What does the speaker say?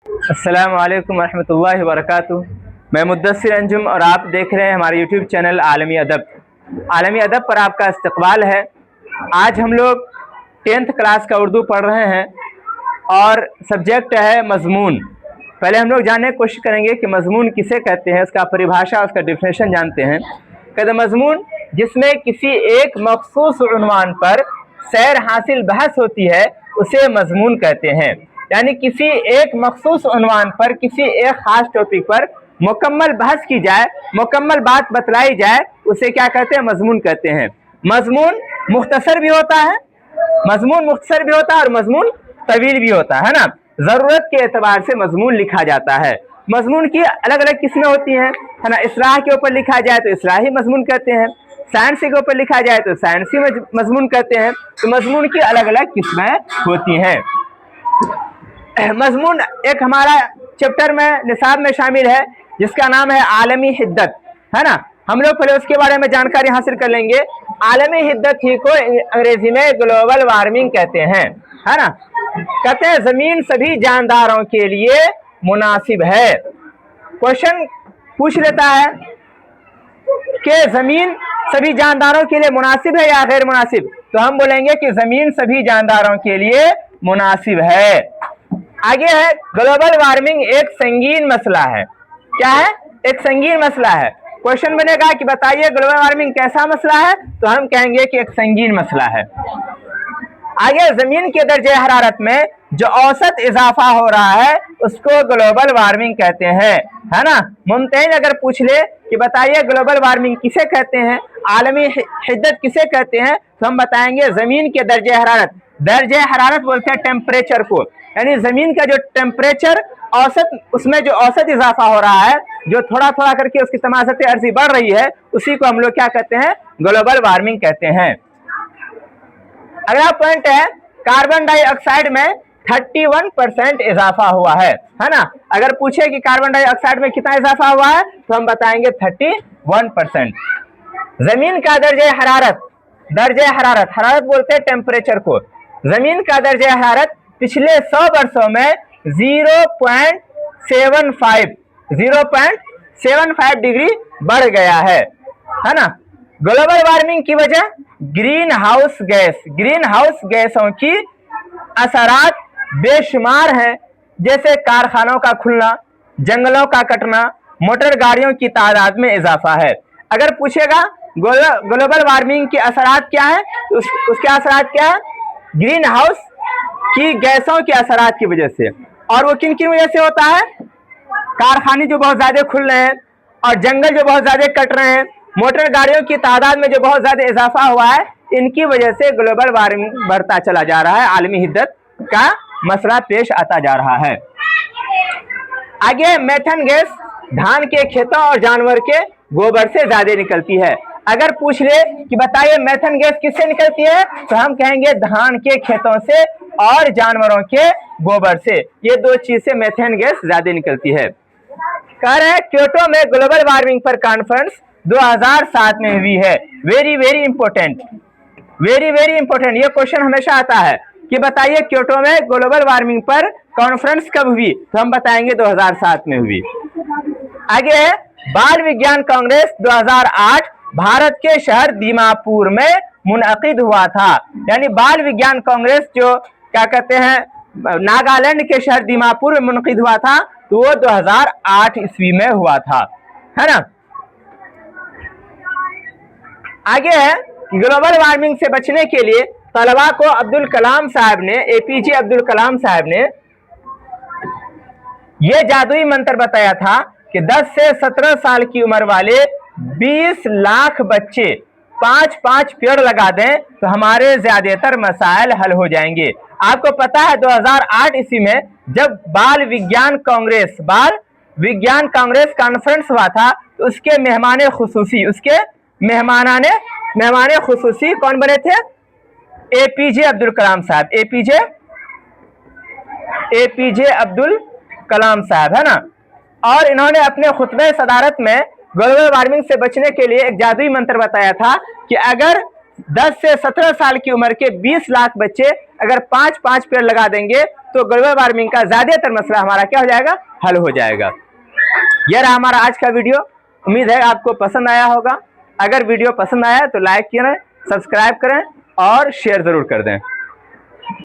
अस्सलाम वालेकुम रहमतुल्लाहि व बरकातुहू। मैं मुद्दस्सिर अंजुम और आप देख रहे हैं हमारे यूट्यूब चैनल आलमी अदब। आलमी अदब पर आपका इस्तकबाल है। आज हम लोग 10th क्लास का उर्दू पढ़ रहे हैं और सब्जेक्ट है मज़मून। पहले हम लोग जानने की कोशिश करेंगे कि मज़मून किसे कहते हैं, उसका परिभाषा, उसका डिफिनेशन जानते हैं। कहते मज़मून जिसमें किसी एक मखसूस उन्वान पर सैर हासिल बहस होती है उसे मज़मून कहते हैं। यानी किसी एक मखसूस उन्वान पर, किसी एक ख़ास टॉपिक पर मुकम्मल बहस की जाए, मुकम्मल बात बतलाई जाए, उसे क्या कहते हैं? मज़मून कहते हैं। मज़मून मुख्तसर भी होता है, मज़मून मुख्तसर भी होता है और मज़मून तवील भी होता है ना। ज़रूरत के एतबार से मज़मून लिखा जाता है। मज़मून की अलग अलग किस्में होती हैं, है ना। इस्लाह के ऊपर लिखा जाए तो इस्लाही मज़मून कहते हैं, साइंस के ऊपर लिखा जाए तो साइंसी मज़मून कहते हैं। तो मज़मून की अलग अलग किस्में होती हैं। मज़मून एक हमारा चैप्टर में निसाब में शामिल है जिसका नाम है आलमी हिद्दत, है ना। हम लोग पहले उसके बारे में जानकारी हासिल कर लेंगे। आलमी हिद्दत ही को अंग्रेजी में ग्लोबल वार्मिंग कहते हैं, है ना। कहते हैं ज़मीन सभी जानदारों के लिए मुनासिब है। क्वेश्चन पूछ लेता है कि ज़मीन सभी जानदारों के लिए मुनासिब है या गैर मुनासिब, तो हम बोलेंगे कि ज़मीन सभी जानदारों के लिए मुनासिब है। आगे है ग्लोबल वार्मिंग एक संगीन मसला है। क्या है? एक संगीन मसला है। क्वेश्चन बनेगा कि बताइए ग्लोबल वार्मिंग कैसा मसला है, तो हम कहेंगे कि एक संगीन मसला है। आगे जमीन के दर्जे हरारत में जो औसत इजाफा हो रहा है उसको ग्लोबल वार्मिंग कहते हैं, है ना। मुमतहिन अगर पूछ ले कि बताइए ग्लोबल वार्मिंग किसे कहते हैं, आलमी हिद्दत किसे कहते हैं, तो हम बताएंगे जमीन के दर्जे हरारत। दर्जे हरारत बोलते हैं टेम्परेचर को, यानी जमीन का जो टेम्परेचर औसत, उसमें जो औसत इजाफा हो रहा है, जो थोड़ा थोड़ा करके उसकी तमाशत अर्जी बढ़ रही है, उसी को हम लोग क्या कहते हैं? ग्लोबल वार्मिंग कहते हैं। अगला पॉइंट है कार्बन डाइऑक्साइड में 31% इजाफा हुआ है ना। अगर पूछे कि कार्बन डाइऑक्साइड में कितना इजाफा हुआ है, तो हम बताएंगे 31%। जमीन का दर्जे हरारत, दर्जे हरारत, हरारत बोलते हैं टेम्परेचर को। जमीन का दर्जे हरारत पिछले 100 वर्षों में 0.75 डिग्री बढ़ गया है ना। ग्लोबल वार्मिंग की वजह green house gas, green house गैसों की असरात बेशुमार हैं, जैसे कारखानों का खुलना, जंगलों का कटना, मोटर गाड़ियों की तादाद में इजाफा है। अगर पूछेगा ग्लोबल वार्मिंग के असरात क्या है, तो उसके असरात क्या है? ग्रीन हाउस की गैसों के असरात की वजह से। और वो किन किन वजह से होता है? कारखाने जो बहुत ज्यादा खुल रहे हैं और जंगल जो बहुत ज्यादा कट रहे हैं, मोटर गाड़ियों की तादाद में जो बहुत ज्यादा इजाफा हुआ है, इनकी वजह से ग्लोबल वार्मिंग बढ़ता चला जा रहा है। आलमी हिद्दत का मसला पेश आता जा रहा है। आगे मेथन गैस धान के खेतों और जानवर के गोबर से ज्यादा निकलती है। अगर पूछ ले कि बताइए मेथन गैस किससे निकलती है, तो हम कहेंगे धान के खेतों से और जानवरों के गोबर से। ये दो चीज से मेथन गैस ज्यादा निकलती है। कह रहे हैं क्योटो में ग्लोबल वार्मिंग पर कॉन्फ्रेंस 2007 में हुई है। Very very important, very very important. ये क्वेश्चन हमेशा आता है कि बताइए क्योटो में ग्लोबल वार्मिंग पर कॉन्फ्रेंस कब हुई, तो हम बताएंगे 2007 में हुई। आगे है बाल विज्ञान कांग्रेस 2008 भारत के शहर दीमापुर में मुनअकिद हुआ था। यानी बाल विज्ञान कांग्रेस जो क्या कहते हैं नागालैंड के शहर दीमापुर में मुनअकिद हुआ था, तो वो 2008 ईस्वी में हुआ था, है ना। आगे है ग्लोबल वार्मिंग से बचने के लिए तलबा को अब्दुल कलाम साहब ने, एपीजे अब्दुल कलाम साहब ने यह जादुई मंत्र बताया था कि 10 से 17 साल की उम्र वाले 20 लाख बच्चे 5-5 पेड़ लगा दें तो हमारे ज्यादातर मसाइल हल हो जाएंगे। आपको पता है 2008 ईस्वी में जब बाल विज्ञान कांग्रेस कॉन्फ्रेंस हुआ था, तो उसके मेहमान खुसूसी, उसके मेहमान खुसूसी कौन बने थे? एपीजे अब्दुल कलाम साहब, एपीजे अब्दुल कलाम साहब, है ना। और इन्होंने अपने खुतबे सदारत में ग्लोबल वार्मिंग से बचने के लिए एक जादुई मंत्र बताया था कि अगर 10 से 17 साल की उम्र के 20 लाख बच्चे अगर 5-5 पेड़ लगा देंगे तो ग्लोबल वार्मिंग का ज्यादातर मसला हमारा क्या हो जाएगा, हल हो जाएगा। यह रहा हमारा आज का वीडियो। उम्मीद है आपको पसंद आया होगा। अगर वीडियो पसंद आया तो लाइक करें, सब्सक्राइब करें और शेयर जरूर कर दें।